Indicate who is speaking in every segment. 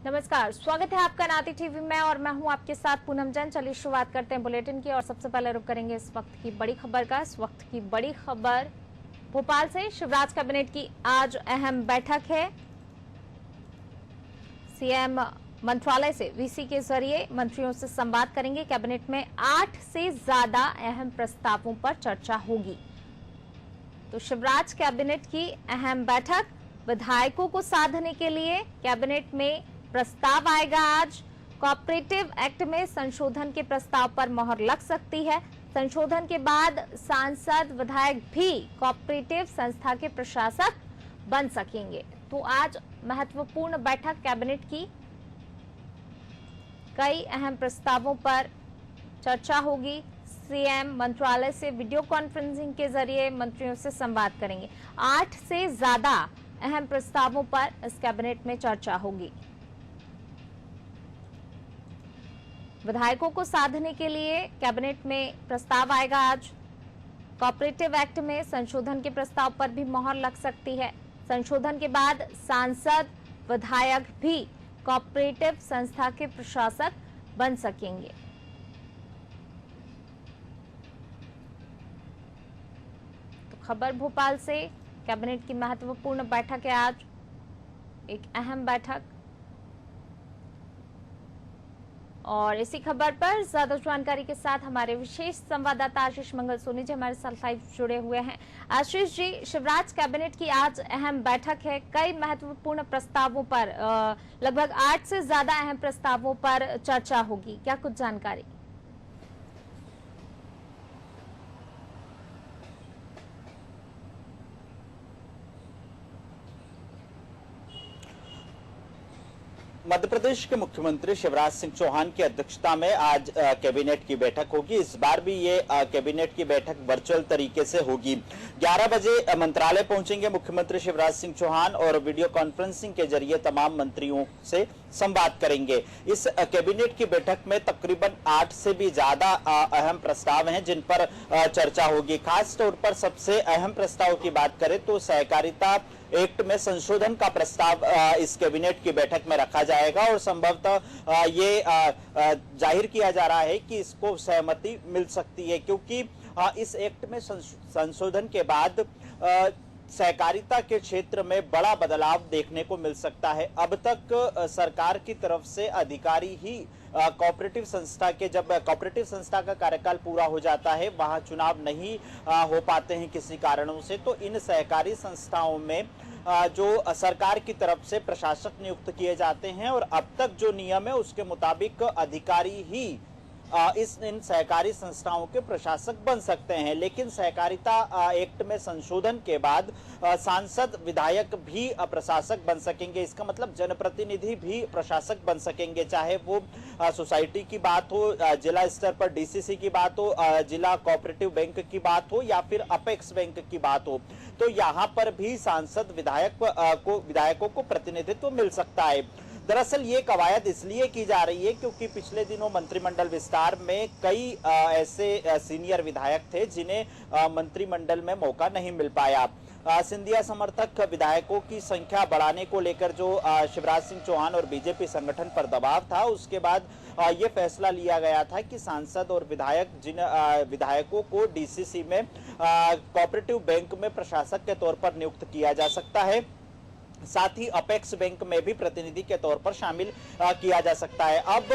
Speaker 1: नमस्कार, स्वागत है आपका नाती टीवी में और मैं हूं आपके साथ पूनम जैन। चलिए शुरुआत करते हैं बुलेटिन की और सबसे पहले रुक करेंगे इस वक्त की बड़ी खबर का। इस वक्त की बड़ी खबर भोपाल से। शिवराज कैबिनेट की आज अहम बैठक है। सीएम मंत्रालय से वीसी के जरिए मंत्रियों से संवाद करेंगे। कैबिनेट में 8 से ज्यादा अहम प्रस्तावों पर चर्चा होगी। तो शिवराज कैबिनेट की अहम बैठक, विधायकों को साधने के लिए कैबिनेट में प्रस्ताव आएगा आज। कोऑपरेटिव एक्ट में संशोधन के प्रस्ताव पर मोहर लग सकती है। संशोधन के बाद सांसद विधायक भी कोऑपरेटिव संस्था के प्रशासक बन सकेंगे। तो आज महत्वपूर्ण बैठक कैबिनेट की, कई अहम प्रस्तावों पर चर्चा होगी। सीएम मंत्रालय से वीडियो कॉन्फ्रेंसिंग के जरिए मंत्रियों से संवाद करेंगे। 8 से ज्यादा अहम प्रस्तावों पर इस कैबिनेट में चर्चा होगी। विधायकों को साधने के लिए कैबिनेट में प्रस्ताव आएगा आज। कोऑपरेटिव एक्ट में संशोधन के प्रस्ताव पर भी मोहर लग सकती है। संशोधन के बाद सांसद विधायक भी कोऑपरेटिव संस्था के प्रशासक बन सकेंगे। तो खबर भोपाल से, कैबिनेट की महत्वपूर्ण बैठक है आज, एक अहम बैठक। और इसी खबर पर ज्यादा जानकारी के साथ हमारे विशेष संवाददाता आशीष मंगल सोनी जी हमारे साथ लाइव जुड़े हुए हैं। आशीष जी, शिवराज कैबिनेट की आज अहम बैठक है। कई महत्वपूर्ण प्रस्तावों पर, लगभग 8 से ज्यादा अहम प्रस्तावों पर चर्चा होगी, क्या कुछ जानकारी?
Speaker 2: मध्य प्रदेश के मुख्यमंत्री शिवराज सिंह चौहान की अध्यक्षता में आज कैबिनेट की बैठक होगी। इस बार भी ये कैबिनेट की बैठक वर्चुअल तरीके से होगी। 11 बजे मंत्रालय पहुंचेंगे मुख्यमंत्री शिवराज सिंह चौहान और वीडियो कॉन्फ्रेंसिंग के जरिए तमाम मंत्रियों से संवाद करेंगे। इस कैबिनेट की बैठक में तकरीबन 8 से भी ज्यादा अहम प्रस्ताव हैं जिन पर चर्चा होगी। खास तौर पर सबसे अहम प्रस्ताव की बात करें तो सहकारिता एक्ट में संशोधन का प्रस्ताव इस कैबिनेट की बैठक में रखा जाएगा और संभवतः ये जाहिर किया जा रहा है कि इसको सहमति मिल सकती है, क्योंकि इस एक्ट में संशोधन के बाद सहकारिता के क्षेत्र में बड़ा बदलाव देखने को मिल सकता है। अब तक सरकार की तरफ से अधिकारी ही कोऑपरेटिव संस्था के, जब कोऑपरेटिव संस्था का कार्यकाल पूरा हो जाता है, वहां चुनाव नहीं हो पाते हैं किसी कारणों से, तो इन सहकारी संस्थाओं में जो सरकार की तरफ से प्रशासक नियुक्त किए जाते हैं और अब तक जो नियम है उसके मुताबिक अधिकारी ही इन सहकारी संस्थाओं के प्रशासक बन सकते हैं। लेकिन सहकारिता एक्ट में संशोधन के बाद सांसद विधायक भी प्रशासक बन सकेंगे। इसका मतलब जनप्रतिनिधि भी प्रशासक बन सकेंगे, चाहे वो सोसाइटी की बात हो, जिला स्तर पर डीसीसी की बात हो, जिला कोऑपरेटिव बैंक की बात हो या फिर अपेक्स बैंक की बात हो। तो यहाँ पर भी सांसद विधायकों को प्रतिनिधित्व मिल सकता है। दरअसल ये कवायद इसलिए की जा रही है क्योंकि पिछले दिनों मंत्रिमंडल विस्तार में कई ऐसे सीनियर विधायक थे जिन्हें मंत्रिमंडल में मौका नहीं मिल पाया। सिंधिया समर्थक विधायकों की संख्या बढ़ाने को लेकर जो शिवराज सिंह चौहान और बीजेपी संगठन पर दबाव था, उसके बाद ये फैसला लिया गया था कि सांसद और जिन विधायकों को डीसीसी में कोऑपरेटिव बैंक में प्रशासक के तौर पर नियुक्त किया जा सकता है। साथ ही अपेक्स बैंक में भी प्रतिनिधि के तौर पर शामिल किया जा सकता है। अब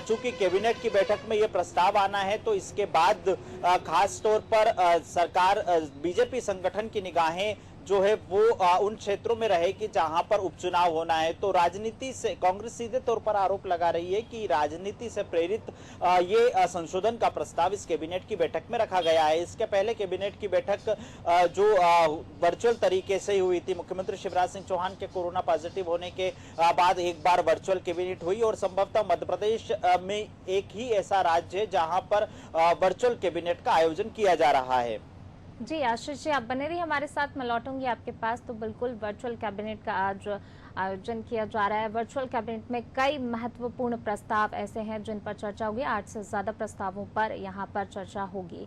Speaker 2: चूंकि कैबिनेट की बैठक में यह प्रस्ताव आना है, तो इसके बाद खास तौर पर सरकार, बीजेपी संगठन की निगाहें जो है वो उन क्षेत्रों में रहेगी जहां पर उपचुनाव होना है। तो राजनीति से कांग्रेस सीधे तौर पर आरोप लगा रही है कि राजनीति से प्रेरित ये संशोधन का प्रस्ताव इस कैबिनेट की बैठक में रखा गया है। इसके पहले कैबिनेट की बैठक जो वर्चुअल तरीके से हुई थी, मुख्यमंत्री शिवराज सिंह चौहान के कोरोना पॉजिटिव होने के बाद एक बार वर्चुअल कैबिनेट हुई और संभवतः मध्य प्रदेश में एक ही ऐसा राज्य है जहां पर वर्चुअल कैबिनेट का आयोजन किया जा रहा है।
Speaker 1: जी आशीष जी, आप बने रहिए हमारे साथ, मैं लौटूंगी आपके पास। तो बिल्कुल वर्चुअल कैबिनेट का आज आयोजन किया जा रहा है। वर्चुअल कैबिनेट में कई महत्वपूर्ण प्रस्ताव ऐसे हैं जिन पर चर्चा होगी। 8 से ज्यादा प्रस्तावों पर यहाँ पर चर्चा होगी।